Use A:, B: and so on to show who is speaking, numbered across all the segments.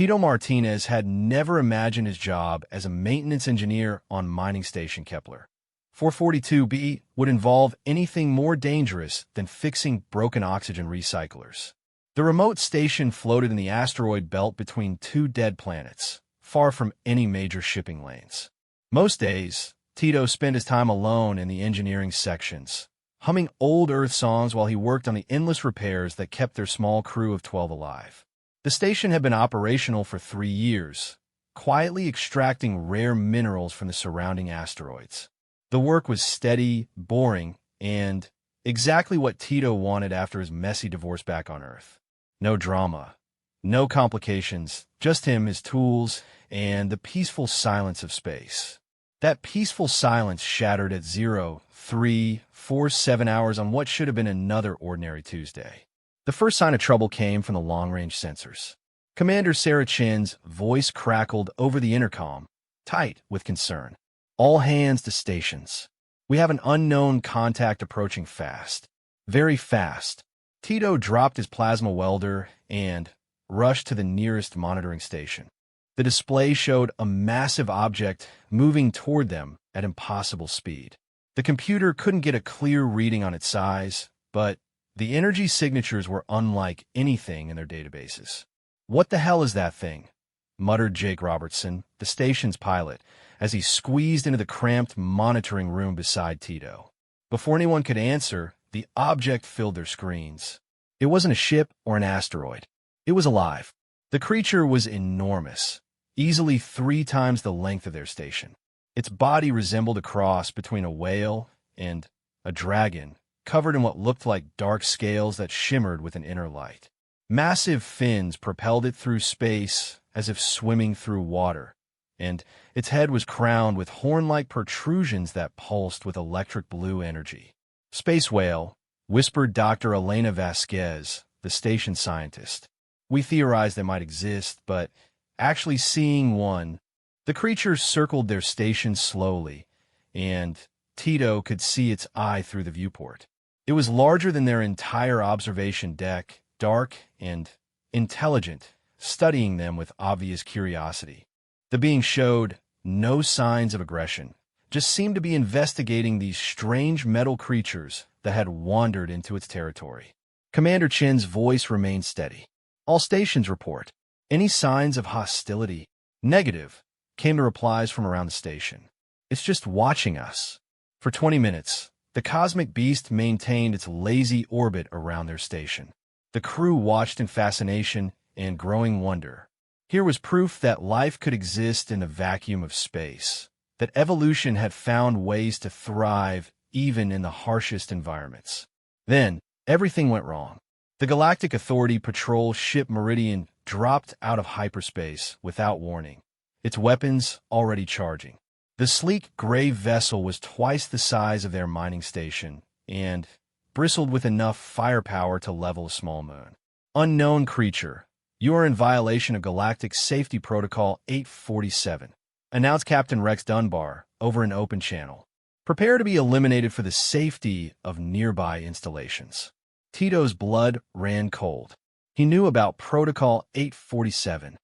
A: Tito Martinez had never imagined his job as a maintenance engineer on mining station Kepler 442b would involve anything more dangerous than fixing broken oxygen recyclers. The remote station floated in the asteroid belt between two dead planets, far from any major shipping lanes. Most days, Tito spent his time alone in the engineering sections, humming old Earth songs while he worked on the endless repairs that kept their small crew of 12 alive. The station had been operational for 3 years, quietly extracting rare minerals from the surrounding asteroids. The work was steady, boring, and exactly what Tito wanted after his messy divorce back on Earth. No drama, no complications, just him, his tools, and the peaceful silence of space. That peaceful silence shattered at 0347 hours on what should have been another ordinary Tuesday. The first sign of trouble came from the long-range sensors. Commander Sarah Chin's voice crackled over the intercom, tight with concern. All hands to stations. We have an unknown contact approaching fast. Very fast. Tito dropped his plasma welder and rushed to the nearest monitoring station. The display showed a massive object moving toward them at impossible speed. The computer couldn't get a clear reading on its size, but the energy signatures were unlike anything in their databases. "What the hell is that thing?" muttered Jake Robertson, the station's pilot, as he squeezed into the cramped monitoring room beside Tito. Before anyone could answer, the object filled their screens. It wasn't a ship or an asteroid. It was alive. The creature was enormous, easily 3 times the length of their station. Its body resembled a cross between a whale and a dragon, covered in what looked like dark scales that shimmered with an inner light. Massive fins propelled it through space as if swimming through water, and its head was crowned with horn-like protrusions that pulsed with electric blue energy. "Space whale," whispered Dr. Elena Vasquez, the station scientist. "We theorized they might exist, but actually seeing one..." The creature circled their station slowly, and Tito could see its eye through the viewport. It was larger than their entire observation deck, dark and intelligent, studying them with obvious curiosity. The being showed no signs of aggression, just seemed to be investigating these strange metal creatures that had wandered into its territory. Commander Chin's voice remained steady. "All stations report. Any signs of hostility?" "Negative," came the replies from around the station. "It's just watching us." For 20 minutes, the cosmic beast maintained its lazy orbit around their station. The crew watched in fascination and growing wonder. Here was proof that life could exist in the vacuum of space, that evolution had found ways to thrive even in the harshest environments. Then, everything went wrong. The Galactic Authority patrol ship Meridian dropped out of hyperspace without warning, its weapons already charging. The sleek gray vessel was twice the size of their mining station and bristled with enough firepower to level a small moon. "Unknown creature, you are in violation of Galactic Safety Protocol 847, announced Captain Rex Dunbar over an open channel. Prepare to be eliminated for the safety of nearby installations." Tito's blood ran cold. He knew about Protocol 847.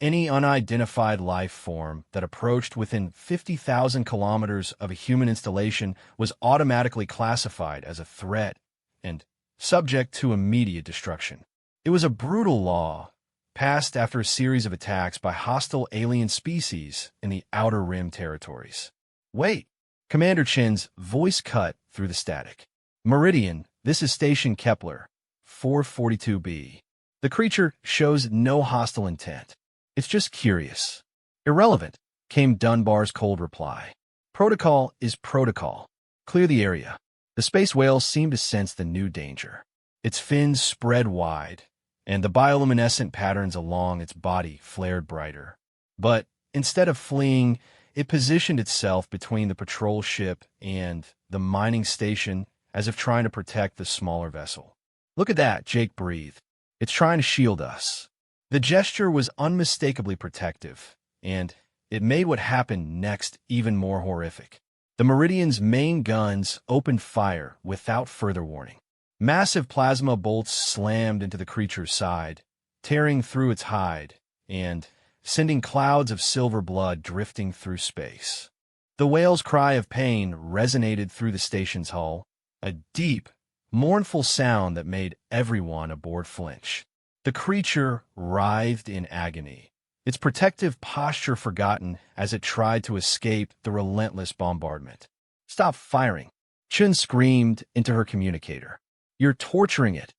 A: Any unidentified life form that approached within 50,000 kilometers of a human installation was automatically classified as a threat and subject to immediate destruction. It was a brutal law, passed after a series of attacks by hostile alien species in the Outer Rim territories. "Wait!" Commander Chin's voice cut through the static. "Meridian, this is Station Kepler 442b. The creature shows no hostile intent. It's just curious." "Irrelevant," came Dunbar's cold reply. "Protocol is protocol. Clear the area." The space whale seemed to sense the new danger. Its fins spread wide, and the bioluminescent patterns along its body flared brighter. But instead of fleeing, it positioned itself between the patrol ship and the mining station as if trying to protect the smaller vessel. "Look at that," Jake breathed. "It's trying to shield us." The gesture was unmistakably protective, and it made what happened next even more horrific. The Meridian's main guns opened fire without further warning. Massive plasma bolts slammed into the creature's side, tearing through its hide and sending clouds of silver blood drifting through space. The whale's cry of pain resonated through the station's hull, a deep, mournful sound that made everyone aboard flinch. The creature writhed in agony, its protective posture forgotten as it tried to escape the relentless bombardment. "Stop firing!" Chun screamed into her communicator. "You're torturing it."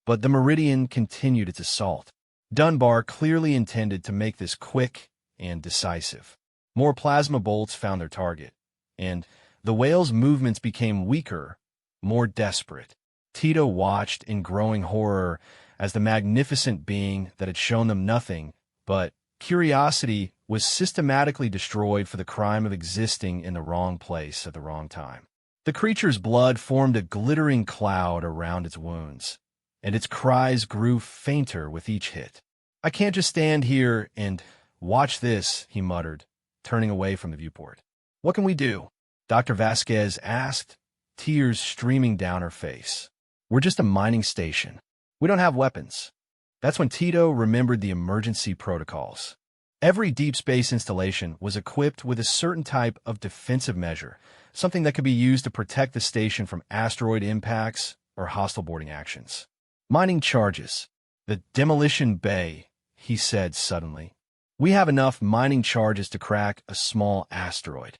A: But the Meridian continued its assault. Dunbar clearly intended to make this quick and decisive. More plasma bolts found their target, and the whale's movements became weaker, more desperate. Tito watched in growing horror as the magnificent being that had shown them nothing but curiosity was systematically destroyed for the crime of existing in the wrong place at the wrong time. The creature's blood formed a glittering cloud around its wounds, and its cries grew fainter with each hit. "I can't just stand here and watch this," he muttered, turning away from the viewport. "What can we do?" Dr. Vasquez asked, tears streaming down her face. "We're just a mining station. We don't have weapons." That's when Tito remembered the emergency protocols. Every deep space installation was equipped with a certain type of defensive measure, something that could be used to protect the station from asteroid impacts or hostile boarding actions. "Mining charges. The demolition bay," he said suddenly. "We have enough mining charges to crack a small asteroid."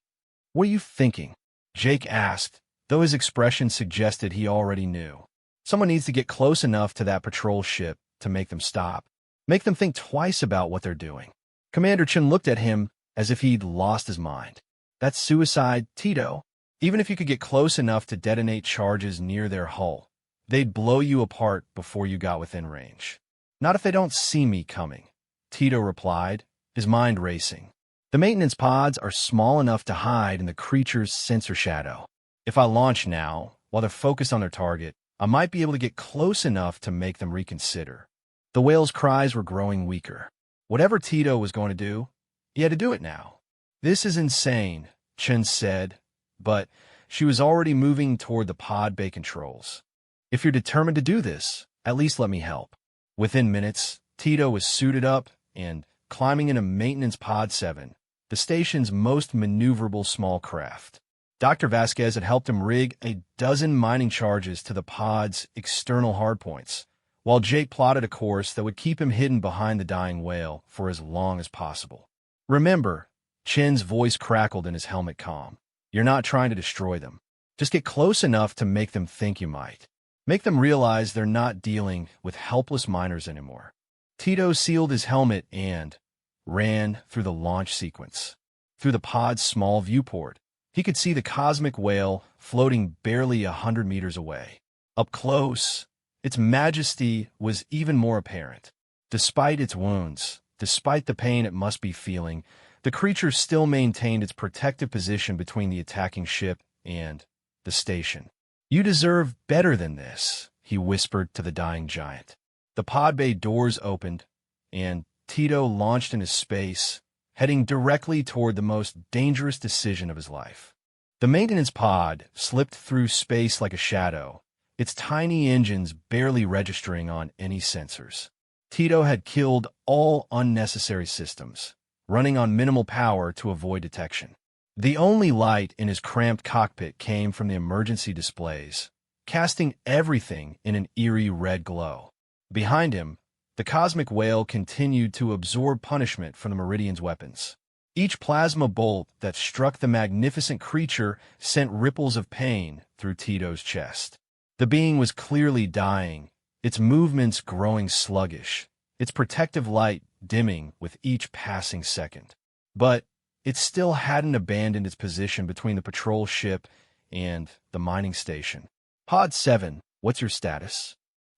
A: "What are you thinking?" Jake asked, though his expression suggested he already knew. "Someone needs to get close enough to that patrol ship to make them stop. Make them think twice about what they're doing." Commander Chen looked at him as if he'd lost his mind. "That's suicide, Tito. Even if you could get close enough to detonate charges near their hull, they'd blow you apart before you got within range." "Not if they don't see me coming," Tito replied, his mind racing. "The maintenance pods are small enough to hide in the creature's sensor shadow. If I launch now, while they're focused on their target, I might be able to get close enough to make them reconsider." The whale's cries were growing weaker. Whatever Tito was going to do, he had to do it now. "This is insane," Chen said, but she was already moving toward the pod bay controls. "If you're determined to do this, at least let me help." Within minutes, Tito was suited up and climbing into Maintenance Pod 7, the station's most maneuverable small craft. Dr. Vasquez had helped him rig a dozen mining charges to the pod's external hardpoints, while Jake plotted a course that would keep him hidden behind the dying whale for as long as possible. "Remember," Chen's voice crackled in his helmet comm, "you're not trying to destroy them. Just get close enough to make them think you might. Make them realize they're not dealing with helpless miners anymore." Tito sealed his helmet and ran through the launch sequence. Through the pod's small viewport, he could see the cosmic whale floating barely 100 meters away. Up close, its majesty was even more apparent. Despite its wounds, despite the pain it must be feeling, the creature still maintained its protective position between the attacking ship and the station. "You deserve better than this," he whispered to the dying giant. The pod bay doors opened, and Tito launched into space, heading directly toward the most dangerous decision of his life. The maintenance pod slipped through space like a shadow, its tiny engines barely registering on any sensors. Tito had killed all unnecessary systems, running on minimal power to avoid detection. The only light in his cramped cockpit came from the emergency displays, casting everything in an eerie red glow. Behind him, the cosmic whale continued to absorb punishment from the Meridian's weapons. Each plasma bolt that struck the magnificent creature sent ripples of pain through Tito's chest. The being was clearly dying, its movements growing sluggish, its protective light dimming with each passing second. But it still hadn't abandoned its position between the patrol ship and the mining station. "Pod 7, what's your status?"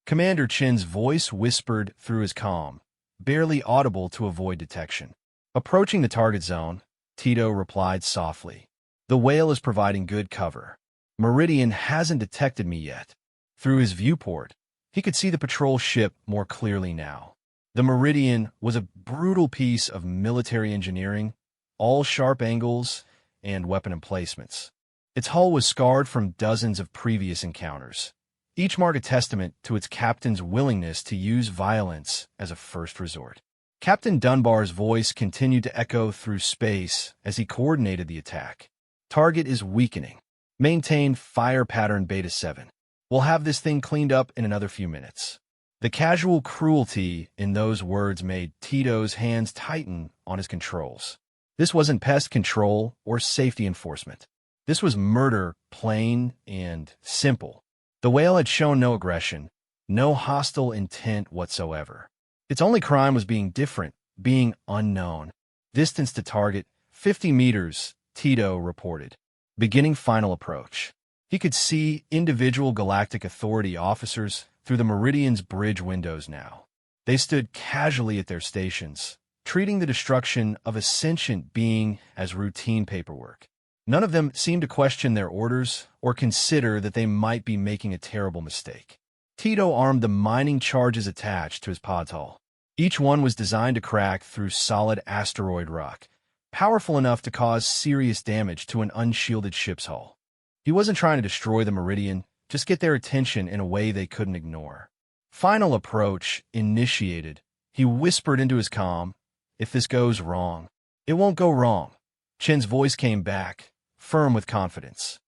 A: Commander Chen's voice whispered through his comm, barely audible to avoid detection. "Approaching the target zone," Tito replied softly. "The whale is providing good cover. Meridian hasn't detected me yet." Through his viewport, he could see the patrol ship more clearly now. The Meridian was a brutal piece of military engineering, all sharp angles and weapon emplacements. Its hull was scarred from dozens of previous encounters, each mark a testament to its captain's willingness to use violence as a first resort. Captain Dunbar's voice continued to echo through space as he coordinated the attack. Target is weakening. Maintain fire pattern Beta 7. We'll have this thing cleaned up in another few minutes. The casual cruelty in those words made Tito's hands tighten on his controls. This wasn't pest control or safety enforcement. This was murder, plain and simple. The whale had shown no aggression, no hostile intent whatsoever. Its only crime was being different, being unknown. Distance to target, 50 meters, Tito reported. Beginning final approach. He could see individual Galactic Authority officers through the Meridian's bridge windows now. They stood casually at their stations, treating the destruction of a sentient being as routine paperwork. None of them seemed to question their orders or consider that they might be making a terrible mistake. Tito armed the mining charges attached to his pod's hull. Each one was designed to crack through solid asteroid rock, powerful enough to cause serious damage to an unshielded ship's hull. He wasn't trying to destroy the Meridian, just get their attention in a way they couldn't ignore. Final approach initiated. He whispered into his comm, "If this goes wrong, it won't go wrong." Chen's voice came back, firm with confidence.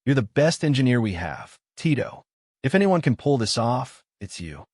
A: "You're the best engineer we have, Tito. If anyone can pull this off, it's you."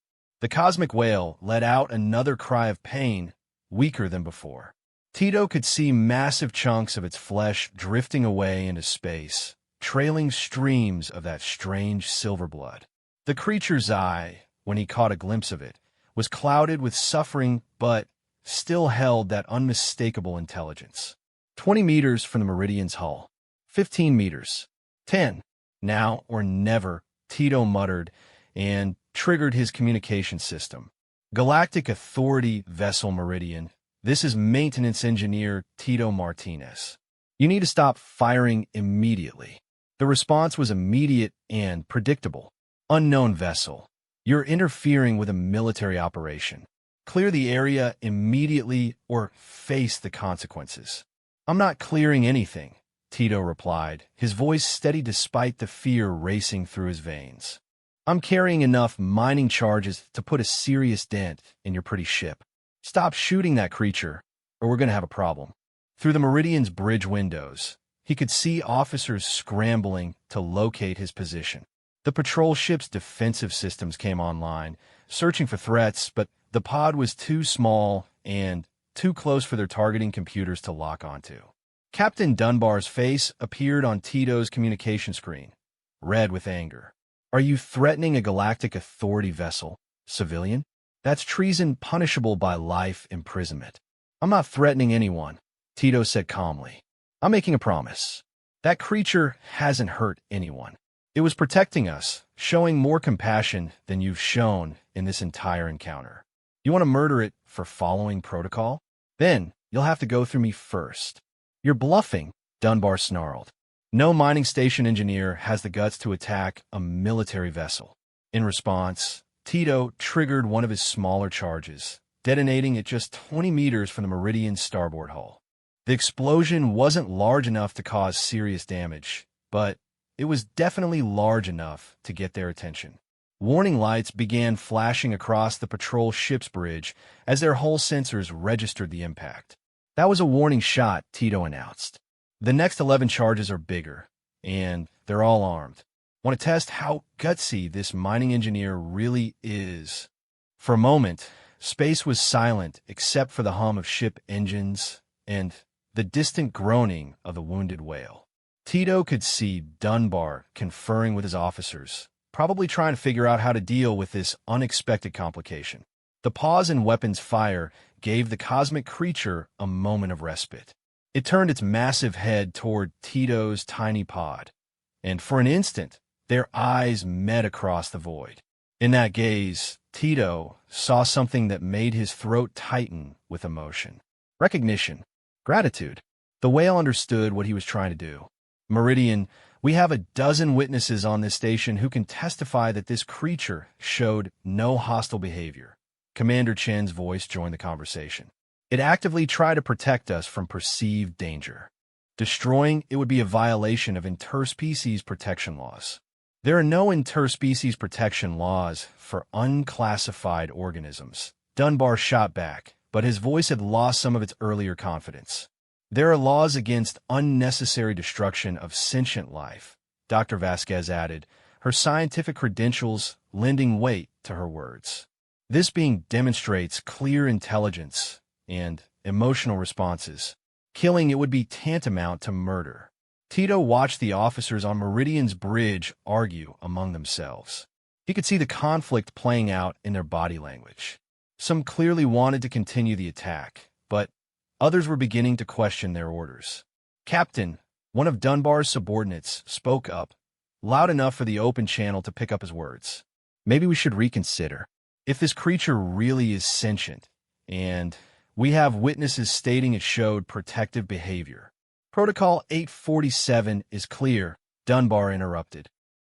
A: The cosmic whale let out another cry of pain, weaker than before. Tito could see massive chunks of its flesh drifting away into space, trailing streams of that strange silver blood. The creature's eye, when he caught a glimpse of it, was clouded with suffering but still held that unmistakable intelligence. 20 meters from the Meridian's hull. 15 meters. 10. Now or never, Tito muttered, and triggered his communication system. Galactic Authority Vessel Meridian. This is Maintenance Engineer Tito Martinez. You need to stop firing immediately. The response was immediate and predictable. Unknown vessel. You're interfering with a military operation. Clear the area immediately or face the consequences. I'm not clearing anything, Tito replied, his voice steady despite the fear racing through his veins. I'm carrying enough mining charges to put a serious dent in your pretty ship. Stop shooting that creature, or we're going to have a problem. Through the Meridian's bridge windows, he could see officers scrambling to locate his position. The patrol ship's defensive systems came online, searching for threats, but the pod was too small and too close for their targeting computers to lock onto. Captain Dunbar's face appeared on Tito's communication screen, red with anger. Are you threatening a Galactic Authority vessel, civilian? That's treason punishable by life imprisonment. I'm not threatening anyone, Tito said calmly. I'm making a promise. That creature hasn't hurt anyone. It was protecting us, showing more compassion than you've shown in this entire encounter. You want to murder it for following protocol? Then you'll have to go through me first. You're bluffing, Dunbar snarled. No mining station engineer has the guts to attack a military vessel. In response, Tito triggered one of his smaller charges, detonating at just 20 meters from the Meridian's starboard hull. The explosion wasn't large enough to cause serious damage, but it was definitely large enough to get their attention. Warning lights began flashing across the patrol ship's bridge as their hull sensors registered the impact. That was a warning shot, Tito announced. The next 11 charges are bigger, and they're all armed. Want to test how gutsy this mining engineer really is? For a moment, space was silent except for the hum of ship engines and the distant groaning of the wounded whale. Tito could see Dunbar conferring with his officers, probably trying to figure out how to deal with this unexpected complication. The pause in weapons fire gave the cosmic creature a moment of respite. It turned its massive head toward Tito's tiny pod, and for an instant, their eyes met across the void. In that gaze, Tito saw something that made his throat tighten with emotion. Recognition. Gratitude. The whale understood what he was trying to do. Meridian, we have a dozen witnesses on this station who can testify that this creature showed no hostile behavior. Commander Chen's voice joined the conversation. It actively tried to protect us from perceived danger. Destroying it would be a violation of interspecies protection laws. There are no interspecies protection laws for unclassified organisms. Dunbar shot back, but his voice had lost some of its earlier confidence. "There are laws against unnecessary destruction of sentient life," Dr. Vasquez added, her scientific credentials lending weight to her words. "This being demonstrates clear intelligence and emotional responses. Killing it would be tantamount to murder." Tito watched the officers on Meridian's bridge argue among themselves. He could see the conflict playing out in their body language. Some clearly wanted to continue the attack, but others were beginning to question their orders. "Captain," one of Dunbar's subordinates, spoke up, loud enough for the open channel to pick up his words. "Maybe we should reconsider. If this creature really is sentient, and we have witnesses stating it showed protective behavior." "Protocol 847 is clear," Dunbar interrupted.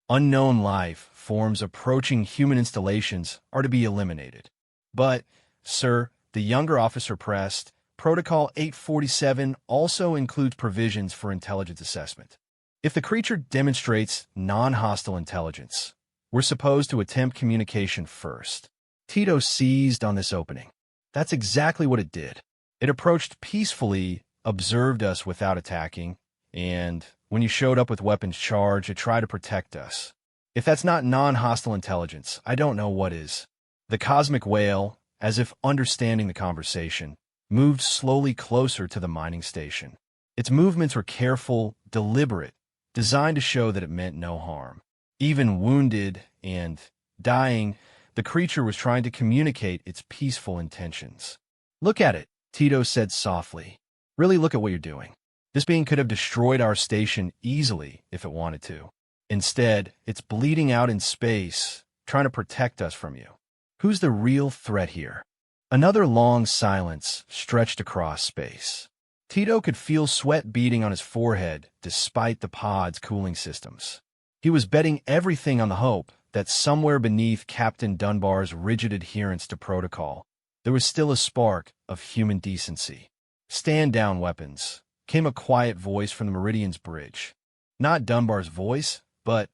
A: "Unknown life forms approaching human installations are to be eliminated." "But, sir," the younger officer pressed, "Protocol 847 also includes provisions for intelligence assessment. If the creature demonstrates non-hostile intelligence, we're supposed to attempt communication first." Tito seized on this opening. That's exactly what it did. It approached peacefully, observed us without attacking, and when you showed up with weapons charged, it tried to protect us. If that's not non-hostile intelligence, I don't know what is. The cosmic whale, as if understanding the conversation, moved slowly closer to the mining station. Its movements were careful, deliberate, designed to show that it meant no harm. Even wounded and dying, the creature was trying to communicate its peaceful intentions. "Look at it," Tito said softly. "Really look at what you're doing. This being could have destroyed our station easily if it wanted to. Instead, it's bleeding out in space, trying to protect us from you. Who's the real threat here?" Another long silence stretched across space. Tito could feel sweat beading on his forehead despite the pod's cooling systems. He was betting everything on the hope that somewhere beneath Captain Dunbar's rigid adherence to protocol, there was still a spark of human decency. "Stand down, weapons," came a quiet voice from the Meridian's bridge. Not Dunbar's voice, but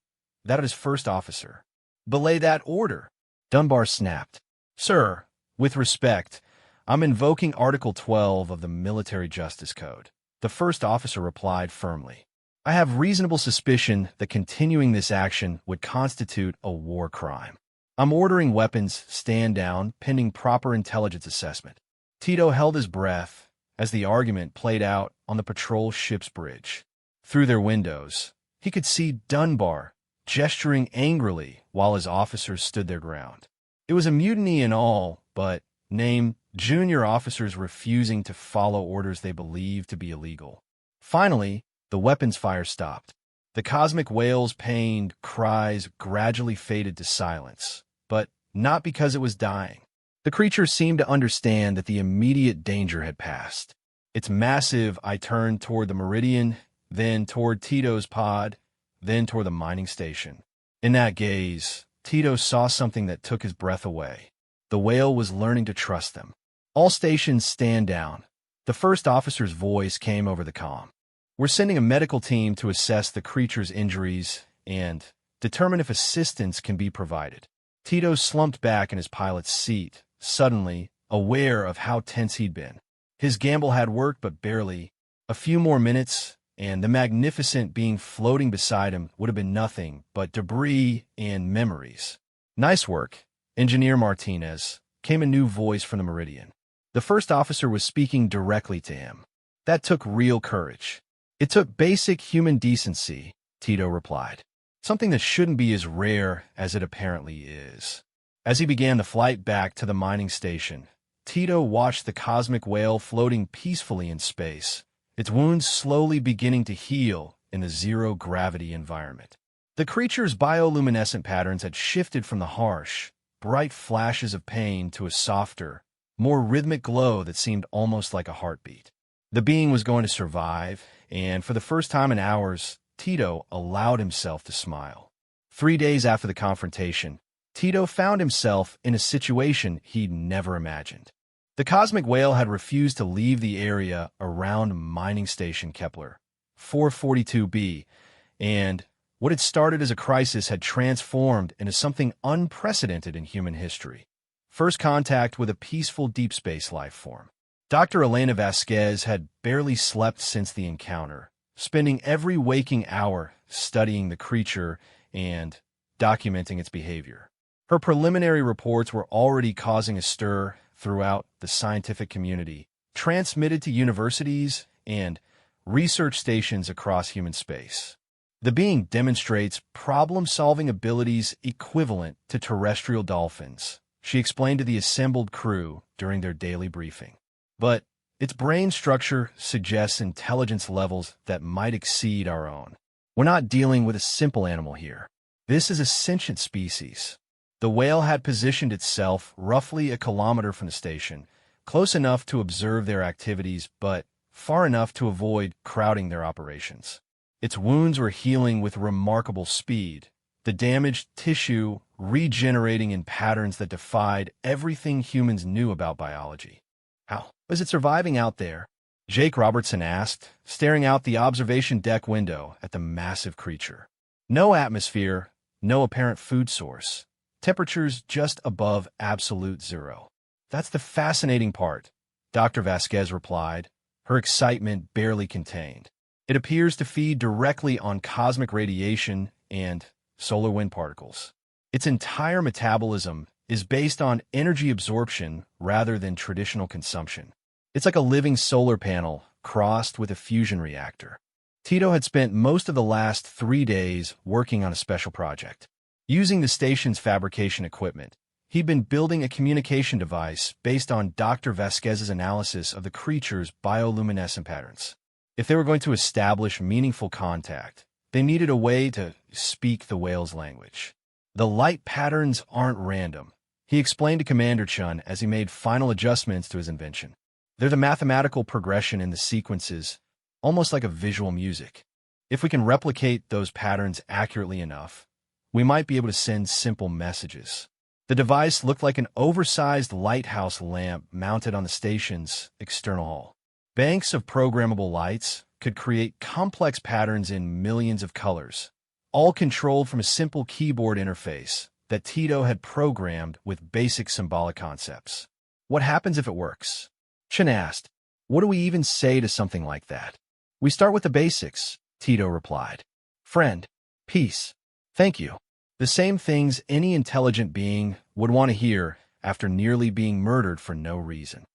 A: that of his first officer. "Belay that order," Dunbar snapped. "Sir, with respect, I'm invoking Article 12 of the Military Justice Code," the first officer replied firmly. "I have reasonable suspicion that continuing this action would constitute a war crime. I'm ordering weapons stand down pending proper intelligence assessment." Tito held his breath as the argument played out on the patrol ship's bridge. Through their windows, he could see Dunbar gesturing angrily while his officers stood their ground. It was a mutiny in all, but name junior officers refusing to follow orders they believed to be illegal. Finally, the weapons fire stopped. The cosmic whale's pained cries gradually faded to silence, but not because it was dying. The creature seemed to understand that the immediate danger had passed. Its massive eye turned toward the Meridian, then toward Tito's pod, then toward the mining station. In that gaze, Tito saw something that took his breath away. The whale was learning to trust them. "All stations stand down." The first officer's voice came over the comm. "We're sending a medical team to assess the creature's injuries and determine if assistance can be provided." Tito slumped back in his pilot's seat, suddenly aware of how tense he'd been. His gamble had worked, but barely. A few more minutes, and the magnificent being floating beside him would have been nothing but debris and memories. "Nice work, Engineer Martinez," came a new voice from the Meridian. The first officer was speaking directly to him. "That took real courage." "It took basic human decency," Tito replied. "Something that shouldn't be as rare as it apparently is." As he began the flight back to the mining station, Tito watched the cosmic whale floating peacefully in space, its wounds slowly beginning to heal in the zero-gravity environment. The creature's bioluminescent patterns had shifted from the harsh, bright flashes of pain to a softer, more rhythmic glow that seemed almost like a heartbeat. The being was going to survive, and for the first time in hours, Tito allowed himself to smile. 3 days after the confrontation, Tito found himself in a situation he'd never imagined. The cosmic whale had refused to leave the area around mining station Kepler 442b, and what had started as a crisis had transformed into something unprecedented in human history. First contact with a peaceful deep space life form. Dr. Elena Vasquez had barely slept since the encounter, spending every waking hour studying the creature and documenting its behavior. Her preliminary reports were already causing a stir throughout the scientific community, transmitted to universities and research stations across human space. The being demonstrates problem-solving abilities equivalent to terrestrial dolphins, she explained to the assembled crew during their daily briefing. But its brain structure suggests intelligence levels that might exceed our own. We're not dealing with a simple animal here. This is a sentient species. The whale had positioned itself roughly a kilometer from the station, close enough to observe their activities, but far enough to avoid crowding their operations. Its wounds were healing with remarkable speed, the damaged tissue regenerating in patterns that defied everything humans knew about biology. How was it surviving out there? Jake Robertson asked, staring out the observation deck window at the massive creature. No atmosphere, no apparent food source. Temperatures just above absolute zero. That's the fascinating part, Dr. Vasquez replied, her excitement barely contained. It appears to feed directly on cosmic radiation and solar wind particles. Its entire metabolism is based on energy absorption rather than traditional consumption. It's like a living solar panel crossed with a fusion reactor. Tito had spent most of the last 3 days working on a special project. Using the station's fabrication equipment, he'd been building a communication device based on Dr. Vasquez's analysis of the creature's bioluminescent patterns. If they were going to establish meaningful contact, they needed a way to speak the whale's language. The light patterns aren't random, he explained to Commander Chun as he made final adjustments to his invention. They're the mathematical progression in the sequences, almost like a visual music. If we can replicate those patterns accurately enough, we might be able to send simple messages. The device looked like an oversized lighthouse lamp mounted on the station's external hull. Banks of programmable lights could create complex patterns in millions of colors, all controlled from a simple keyboard interface that Tito had programmed with basic symbolic concepts. What happens if it works? Chen asked. What do we even say to something like that? We start with the basics, Tito replied. Friend, peace, thank you. The same things any intelligent being would want to hear after nearly being murdered for no reason.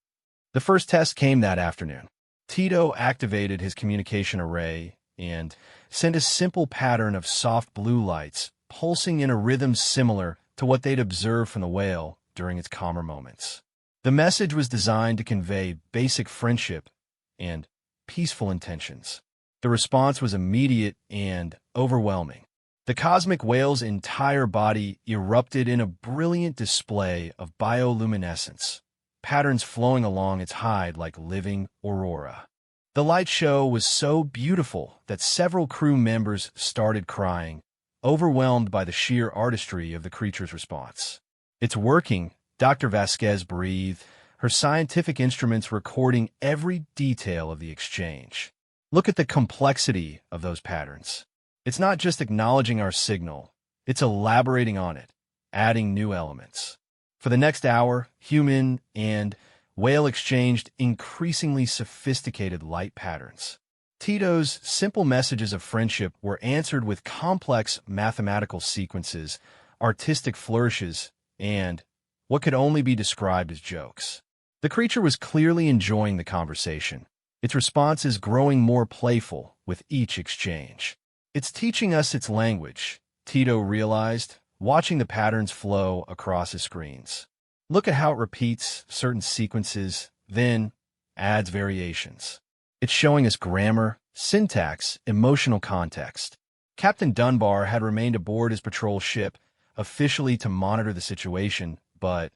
A: The first test came that afternoon. Tito activated his communication array and sent a simple pattern of soft blue lights pulsing in a rhythm similar to what they'd observed from the whale during its calmer moments. The message was designed to convey basic friendship and peaceful intentions. The response was immediate and overwhelming. The cosmic whale's entire body erupted in a brilliant display of bioluminescence, patterns flowing along its hide like living aurora. The light show was so beautiful that several crew members started crying, overwhelmed by the sheer artistry of the creature's response. It's working, Dr. Vasquez breathed, her scientific instruments recording every detail of the exchange. Look at the complexity of those patterns. It's not just acknowledging our signal, it's elaborating on it, adding new elements. For the next hour, human and whale exchanged increasingly sophisticated light patterns. Tito's simple messages of friendship were answered with complex mathematical sequences, artistic flourishes, and what could only be described as jokes. The creature was clearly enjoying the conversation, its responses growing more playful with each exchange. It's teaching us its language, Tito realized, watching the patterns flow across his screens. Look at how it repeats certain sequences, then adds variations. It's showing us grammar, syntax, emotional context. Captain Dunbar had remained aboard his patrol ship, officially to monitor the situation, but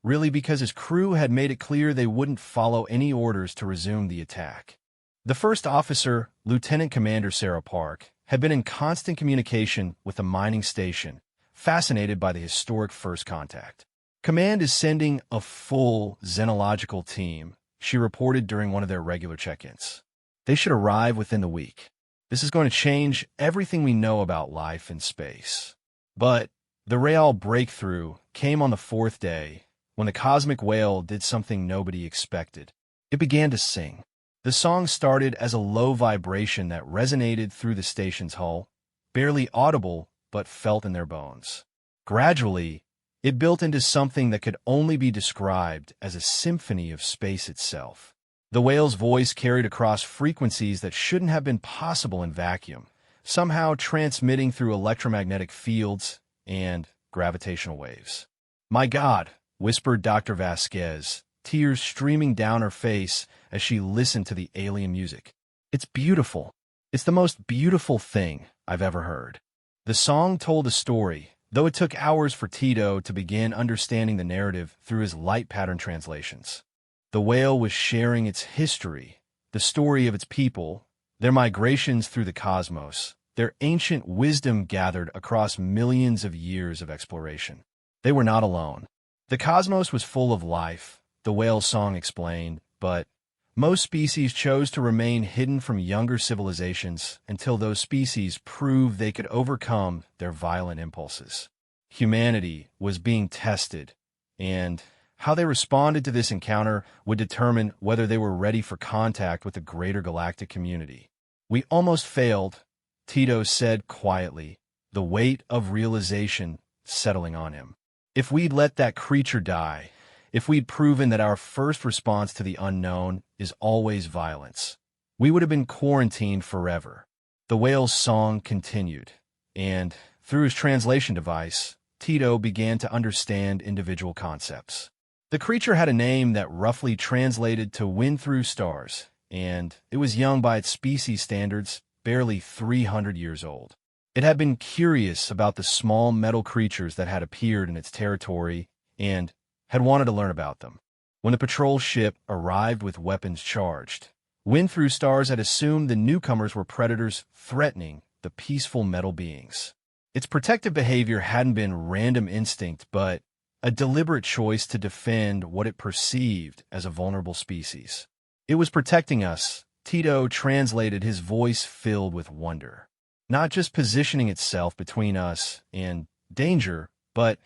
A: really because his crew had made it clear they wouldn't follow any orders to resume the attack. The first officer, Lieutenant Commander Sarah Park, had been in constant communication with the mining station, fascinated by the historic first contact. Command is sending a full xenological team, she reported during one of their regular check-ins. They should arrive within the week. This is going to change everything we know about life in space. But the real breakthrough came on the 4th day, when the cosmic whale did something nobody expected. It began to sing. The song started as a low vibration that resonated through the station's hull, barely audible but felt in their bones. Gradually, it built into something that could only be described as a symphony of space itself. The whale's voice carried across frequencies that shouldn't have been possible in vacuum, somehow transmitting through electromagnetic fields and gravitational waves. "My God," whispered Dr. Vasquez, tears streaming down her face as she listened to the alien music. "It's beautiful. It's the most beautiful thing I've ever heard." The song told a story, though it took hours for Tito to begin understanding the narrative through his light pattern translations. The whale was sharing its history, the story of its people, their migrations through the cosmos, their ancient wisdom gathered across millions of years of exploration. They were not alone. The cosmos was full of life, the whale's song explained, but most species chose to remain hidden from younger civilizations until those species proved they could overcome their violent impulses. Humanity was being tested, and how they responded to this encounter would determine whether they were ready for contact with the greater galactic community. "We almost failed," Tito said quietly, the weight of realization settling on him. "If we'd let that creature die, if we'd proven that our first response to the unknown is always violence, we would have been quarantined forever." The whale's song continued, and through his translation device, Tito began to understand individual concepts. The creature had a name that roughly translated to "wind through stars," and it was young by its species standards, barely 300 years old. It had been curious about the small metal creatures that had appeared in its territory and had wanted to learn about them. When the patrol ship arrived with weapons charged, Wind Through Stars had assumed the newcomers were predators threatening the peaceful metal beings. Its protective behavior hadn't been random instinct, but a deliberate choice to defend what it perceived as a vulnerable species. "It was protecting us," Tito translated, his voice filled with wonder. "Not just positioning itself between us and danger, but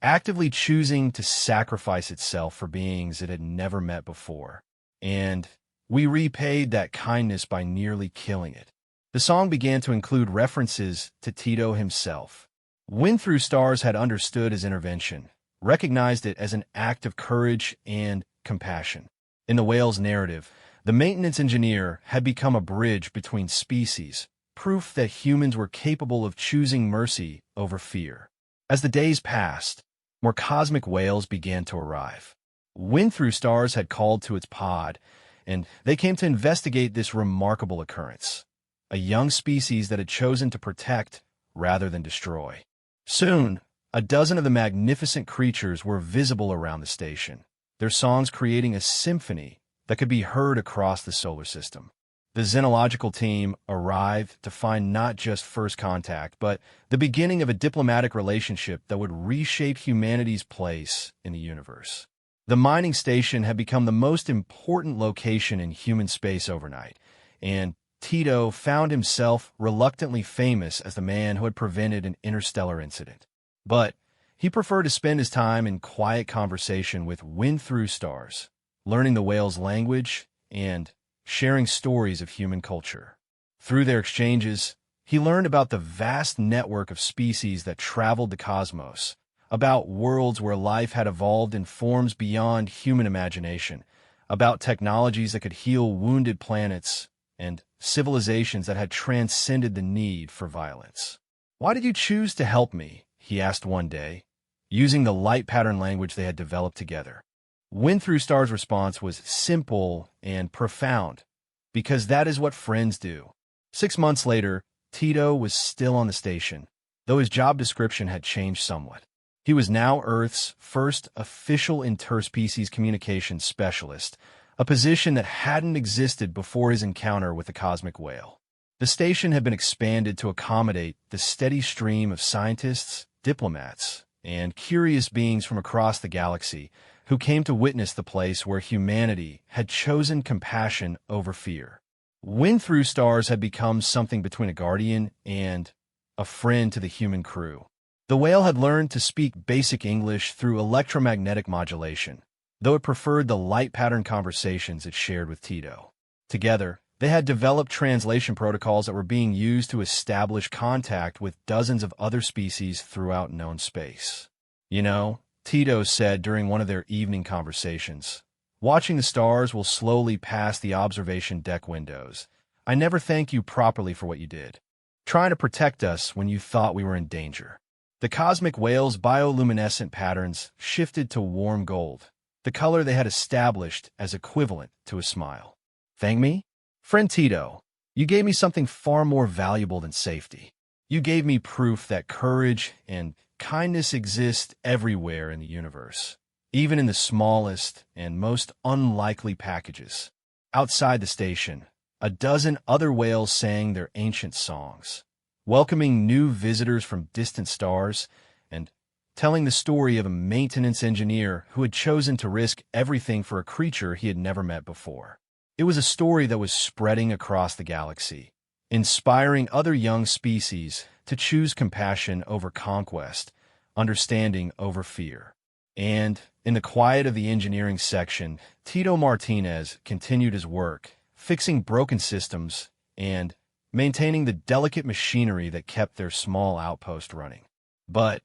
A: actively choosing to sacrifice itself for beings it had never met before. And we repaid that kindness by nearly killing it." The song began to include references to Tito himself. Wind Through Stars had understood his intervention, recognized it as an act of courage and compassion. In the whale's narrative, the maintenance engineer had become a bridge between species, proof that humans were capable of choosing mercy over fear. As the days passed, more cosmic whales began to arrive. Wind Through Stars had called to its pod, and they came to investigate this remarkable occurrence, a young species that had chosen to protect rather than destroy. Soon, a dozen of the magnificent creatures were visible around the station, their songs creating a symphony that could be heard across the solar system. The xenological team arrived to find not just first contact, but the beginning of a diplomatic relationship that would reshape humanity's place in the universe. The mining station had become the most important location in human space overnight, and Tito found himself reluctantly famous as the man who had prevented an interstellar incident. But he preferred to spend his time in quiet conversation with Wind Through Stars, learning the whale's language and sharing stories of human culture. Through their exchanges, he learned about the vast network of species that traveled the cosmos, about worlds where life had evolved in forms beyond human imagination, about technologies that could heal wounded planets, and civilizations that had transcended the need for violence. "Why did you choose to help me?" he asked one day, using the light pattern language they had developed together. Wind Through Stars' response was simple and profound, because that is what friends do. 6 months later, Tito was still on the station, though his job description had changed somewhat. He was now Earth's first official interspecies communications specialist, a position that hadn't existed before his encounter with the cosmic whale. The station had been expanded to accommodate the steady stream of scientists, diplomats, and curious beings from across the galaxy who came to witness the place where humanity had chosen compassion over fear. Wind Through Stars had become something between a guardian and a friend to the human crew. The whale had learned to speak basic English through electromagnetic modulation, though it preferred the light pattern conversations it shared with Tito. Together, they had developed translation protocols that were being used to establish contact with dozens of other species throughout known space. You know, Tito said during one of their evening conversations, watching the stars will slowly pass the observation deck windows. I never thank you properly for what you did, trying to protect us when you thought we were in danger. The cosmic whale's bioluminescent patterns shifted to warm gold, the color they had established as equivalent to a smile. Thank me? Friend Tito, you gave me something far more valuable than safety. You gave me proof that courage and kindness exist everywhere in the universe, even in the smallest and most unlikely packages. Outside the station, a dozen other whales sang their ancient songs, welcoming new visitors from distant stars and telling the story of a maintenance engineer who had chosen to risk everything for a creature he had never met before. It was a story that was spreading across the galaxy, inspiring other young species to choose compassion over conquest, understanding over fear. And, in the quiet of the engineering section, Tito Martinez continued his work, fixing broken systems and maintaining the delicate machinery that kept their small outpost running. But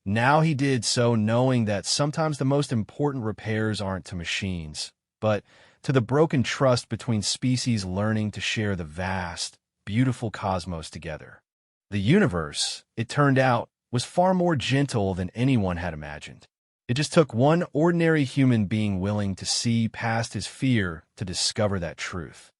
A: now he did so knowing that sometimes the most important repairs aren't to machines, but to the broken trust between species learning to share the vast, beautiful cosmos together. The universe, it turned out, was far more gentle than anyone had imagined. It just took one ordinary human being willing to see past his fear to discover that truth.